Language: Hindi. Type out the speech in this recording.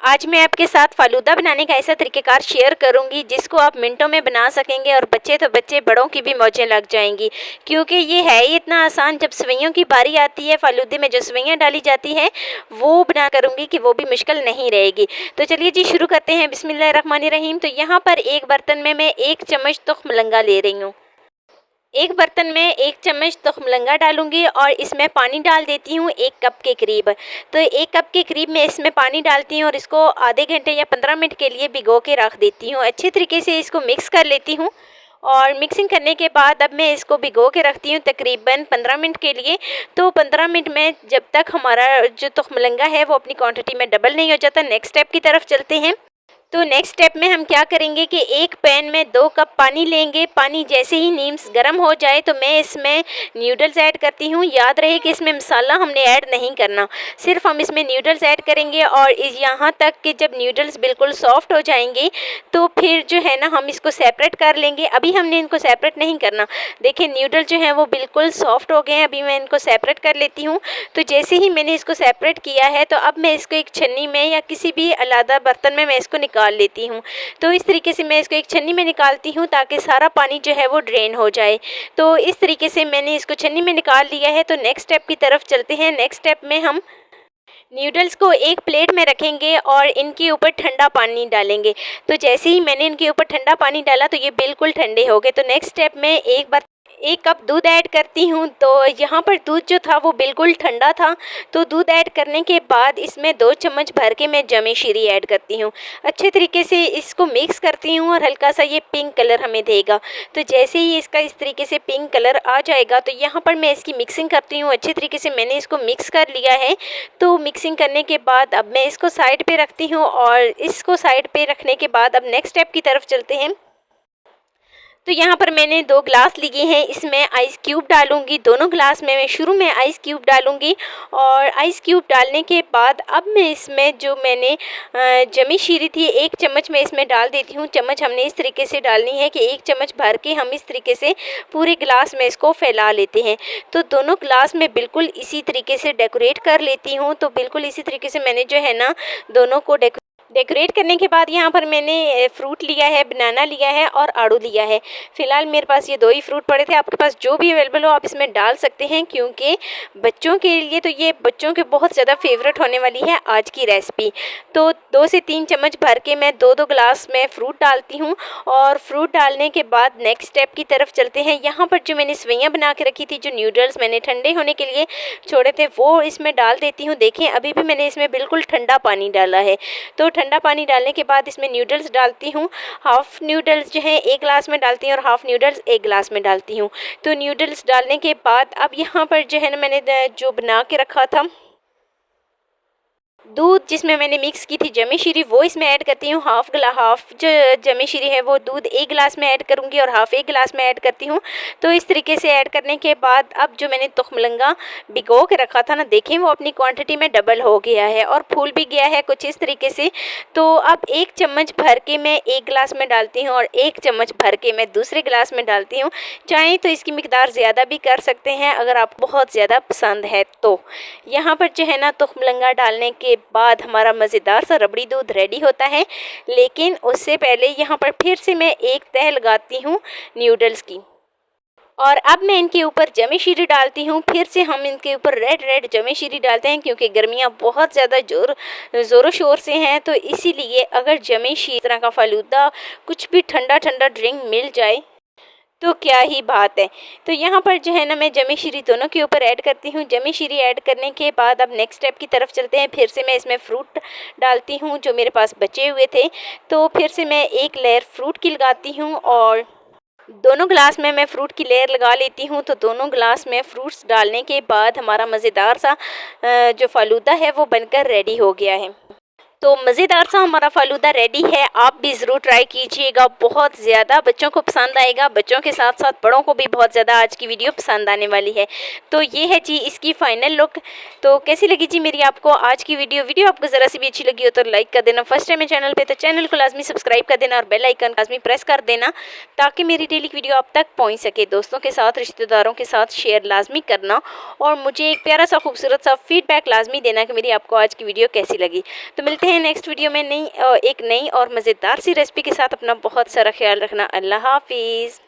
आज मैं आपके साथ फालूदा बनाने का ऐसा तरीक़ेकार शेयर करूंगी जिसको आप मिनटों में बना सकेंगे और बच्चे तो बच्चे बड़ों की भी मौजें लग जाएंगी, क्योंकि ये है ही इतना आसान। जब सेवइयों की बारी आती है, फालूदे में जो सेवइयाँ डाली जाती हैं वो बना करूंगी कि वो भी मुश्किल नहीं रहेगी। तो चलिए जी शुरू करते हैं। बिस्मिल्लाहिर्रहमानिर्रहीम। तो यहाँ पर एक बर्तन में मैं 1 चम्मच तुख्मलंगा ले रही हूँ। एक बर्तन में 1 चम्मच तुख्मलंगा डालूंगी और इसमें पानी डाल देती हूँ 1 कप के करीब। तो 1 कप के करीब मैं इसमें पानी डालती हूँ और इसको आधे घंटे या 15 मिनट के लिए भिगो के रख देती हूँ। अच्छे तरीके से इसको मिक्स कर लेती हूँ और मिक्सिंग करने के बाद अब मैं इसको भिगो के रखती हूँ तकरीबन 15 मिनट के लिए। तो 15 मिनट में जब तक हमारा जो तुख्मलंगा है वो अपनी क्वांटिटी में डबल नहीं हो जाता, नेक्स्ट स्टेप की तरफ चलते हैं। तो नेक्स्ट स्टेप में हम क्या करेंगे कि एक पैन में 2 कप पानी लेंगे। पानी जैसे ही नीम्स गर्म हो जाए तो मैं इसमें न्यूडल्स ऐड करती हूँ। याद रहे कि इसमें मसाला हमने ऐड नहीं करना, सिर्फ हम इसमें न्यूडल्स ऐड करेंगे और यहाँ तक कि जब न्यूडल्स बिल्कुल सॉफ्ट हो जाएंगे तो फिर जो है ना हम इसको सेपरेट कर लेंगे। अभी हमने इनको सेपरेट नहीं करना। देखिए न्यूडल जो है वो बिल्कुल सॉफ्ट हो गए हैं। अभी मैं इनको सेपरेट कर लेती हूँ। तो जैसे ही मैंने इसको सेपरेट किया है तो अब मैं इसको एक छन्नी में या किसी भी अलग बर्तन में मैं इसको निकाल लेती हूँ। तो इस तरीके से मैं इसको एक छन्नी में निकालती हूँ ताकि सारा पानी जो है वो ड्रेन हो जाए। तो इस तरीके से मैंने इसको छन्नी में निकाल लिया है। तो नेक्स्ट स्टेप की तरफ चलते हैं। नेक्स्ट स्टेप में हम न्यूडल्स को एक प्लेट में रखेंगे और इनके ऊपर ठंडा पानी डालेंगे। तो जैसे ही मैंने इनके ऊपर ठंडा पानी डाला तो ये बिल्कुल ठंडे हो गए। तो नेक्स्ट स्टेप में एक बार 1 कप दूध ऐड करती हूँ। तो यहाँ पर दूध जो था वो बिल्कुल ठंडा था। तो दूध ऐड करने के बाद इसमें 2 चम्मच भर के मैं जमी शीरी ऐड करती हूँ। अच्छे तरीके से इसको मिक्स करती हूँ और हल्का सा ये पिंक कलर हमें देगा। तो जैसे ही इसका इस तरीके से पिंक कलर आ जाएगा तो यहाँ पर मैं इसकी मिक्सिंग करती हूँ। अच्छे तरीके से मैंने इसको मिक्स कर लिया है। तो मिक्सिंग करने के बाद अब मैं इसको साइड पे रखती हूँ और इसको साइड पे रखने के बाद अब नेक्स्ट स्टेप की तरफ चलते हैं। तो यहाँ पर मैंने 2 ग्लास लिए हैं, इसमें आइस क्यूब डालूंगी। दोनों ग्लास में मैं शुरू में आइस क्यूब डालूंगी और आइस क्यूब डालने के बाद अब मैं इसमें जो मैंने जमी शीरी थी 1 चम्मच मैं इसमें डाल देती हूँ। चम्मच हमने इस तरीके से डालनी है कि 1 चम्मच भर के हम इस तरीके से पूरे ग्लास में इसको फैला लेते हैं। तो दोनों ग्लास में बिल्कुल इसी तरीके से डेकोरेट कर लेती हूँ। तो बिल्कुल इसी तरीके से मैंने जो है ना दोनों को डेकोरेट करने के बाद यहाँ पर मैंने फ्रूट लिया है, बनाना लिया है और आड़ू लिया है। फ़िलहाल मेरे पास ये 2 ही फ्रूट पड़े थे। आपके पास जो भी अवेलेबल हो आप इसमें डाल सकते हैं, क्योंकि बच्चों के लिए तो ये बच्चों के बहुत ज़्यादा फेवरेट होने वाली है आज की रेसिपी। तो 2 से 3 चम्मच भर के मैं 2-2 ग्लास में फ्रूट डालती हूँ और फ्रूट डालने के बाद नेक्स्ट स्टेप की तरफ चलते हैं। यहाँ पर जो मैंने सेवइयाँ बना के रखी थी, जो न्यूडल्स मैंने ठंडे होने के लिए छोड़े थे, वो इसमें डाल देती हूँ। देखें अभी भी मैंने इसमें बिल्कुल ठंडा पानी डाला है। तो ठंडा पानी डालने के बाद इसमें न्यूडल्स डालती हूँ। हाफ़ न्यूडल्स जो है 1 ग्लास में डालती हूँ और हाफ़ न्यूडल्स 1 ग्लास में डालती हूँ। तो न्यूडल्स डालने के बाद अब यहाँ पर जो है ना मैंने जो बना के रखा था दूध, जिसमें मैंने मिक्स की थी जमी शीरी, वो इसमें ऐड करती हूँ। हाफ़ जो जमी शीरी है वो दूध 1 गिलास में ऐड करूँगी और हाफ़ 1 गिलास में ऐड करती हूँ। तो इस तरीके से ऐड करने के बाद अब जो मैंने तुख्मलंगा भिगो के रखा था ना, देखें वो अपनी क्वांटिटी में डबल हो गया है और फूल भी गया है कुछ इस तरीके से। तो अब 1 चम्मच भर के मैं 1 गिलास में डालती हूँ और 1 चम्मच भर के मैं दूसरे गिलास में डालती हूँ। चाहें तो इसकी मिकदार ज़्यादा भी कर सकते हैं अगर आपको बहुत ज़्यादा पसंद है तो। यहाँ पर जो है ना तुख्मलंगा डालने के बाद हमारा मज़ेदार सा रबड़ी दूध रेडी होता है। लेकिन उससे पहले यहाँ पर फिर से मैं एक तह लगाती हूँ न्यूडल्स की और अब मैं इनके ऊपर जमी शीरी डालती हूँ। फिर से हम इनके ऊपर रेड जमी शीरी डालते हैं, क्योंकि गर्मियाँ बहुत ज़्यादा ज़ोरों शोर से हैं। तो इसीलिए अगर जमी शीरी तरह का फालूदा कुछ भी ठंडा ड्रिंक मिल जाए तो क्या ही बात है। तो यहाँ पर जो है ना मैं जमी शीरी दोनों के ऊपर ऐड करती हूँ। जमी शीरी ऐड करने के बाद अब नेक्स्ट स्टेप की तरफ चलते हैं। फिर से मैं इसमें फ्रूट डालती हूँ जो मेरे पास बचे हुए थे। तो फिर से मैं एक लेयर फ्रूट की लगाती हूँ और दोनों ग्लास में मैं फ्रूट की लेयर लगा लेती हूँ। तो दोनों ग्लास में फ्रूट्स डालने के बाद हमारा मज़ेदार सा जो फालूदा है वो बनकर रेडी हो गया है। तो मज़ेदार सा हमारा फालूदा रेडी है। आप भी ज़रूर ट्राई कीजिएगा, बहुत ज़्यादा बच्चों को पसंद आएगा। बच्चों के साथ साथ बड़ों को भी बहुत ज़्यादा आज की वीडियो पसंद आने वाली है। तो ये है जी इसकी फ़ाइनल लुक। तो कैसी लगी जी मेरी आपको आज की वीडियो आपको ज़रा सी भी अच्छी लगी हो तो लाइक कर देना। फर्स्ट टाइम है चैनल पर तो चैनल को लाजमी सब्सक्राइब कर देना और बेल आइकन लाजमी प्रेस कर देना ताकि मेरी डेली वीडियो आप तक पहुँच सके। दोस्तों के साथ, रिश्तेदारों के साथ शेयर लाजमी करना और मुझे एक प्यारा सा खूबसूरत सा फीडबैक लाजमी देना कि मेरी आपको आज की वीडियो कैसी लगी। तो मिलते हैं हैं नेक्स्ट वीडियो में एक नई और मज़ेदार सी रेसिपी के साथ। अपना बहुत सारा ख्याल रखना। अल्लाह हाफिज़।